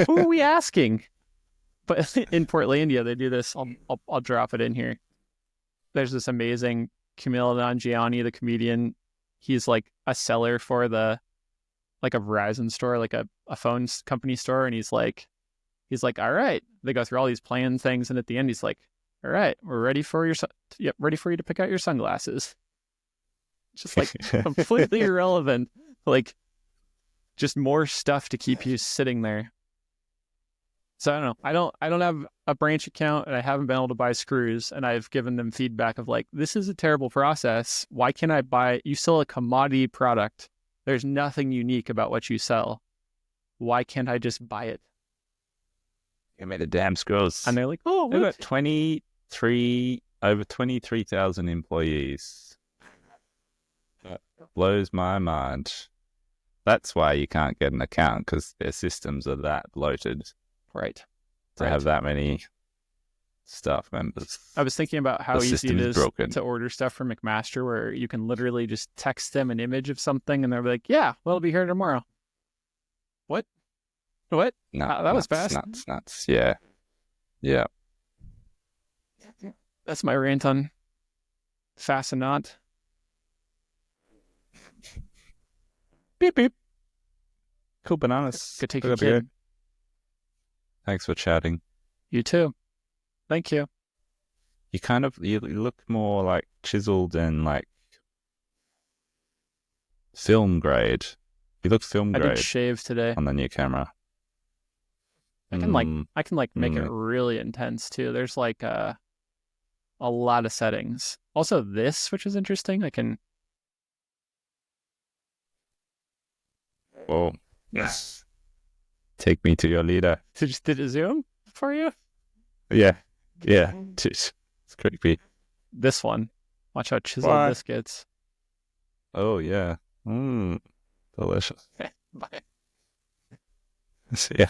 Who are we asking? But in Portlandia, they do this. I'll drop it in here. There's this amazing Camille Nanjiani, the comedian. He's like a seller for a Verizon store, like a phone company store. And he's like, all right. They go through all these plan things. And at the end, he's like, all right, we're ready for you to pick out your sunglasses. Just like completely irrelevant, like just more stuff to keep you sitting there. So I don't know. I don't have a branch account and I haven't been able to buy screws, and I've given them feedback of like, this is a terrible process. Why can't I buy, you sell a commodity product. There's nothing unique about what you sell. Why can't I just buy it? You made the damn screws. And they're like, oh, they've got over 23,000 employees. That blows my mind. That's why you can't get an account, because their systems are that bloated. Right. To have that many staff members. I was thinking about how easy it is to order stuff from McMaster, where you can literally just text them an image of something and they'll be like, yeah, well, it'll be here tomorrow. What? No, that was fast. Nuts. Yeah. Yeah. That's my rant on Fastenal. Beep, beep. Cool bananas. Go take your kid. Thanks for chatting. You too. Thank you. You look more like chiseled and like film grade. You look film grade. I did shave today on the new camera. I can make it really intense too. There's like a lot of settings. Also this, which is interesting, I can. Well, Yes. Take me to your leader. Did it zoom for you? Yeah. It's creepy. This one. Watch how chiseled this gets. Oh, yeah. Delicious. Bye. See ya.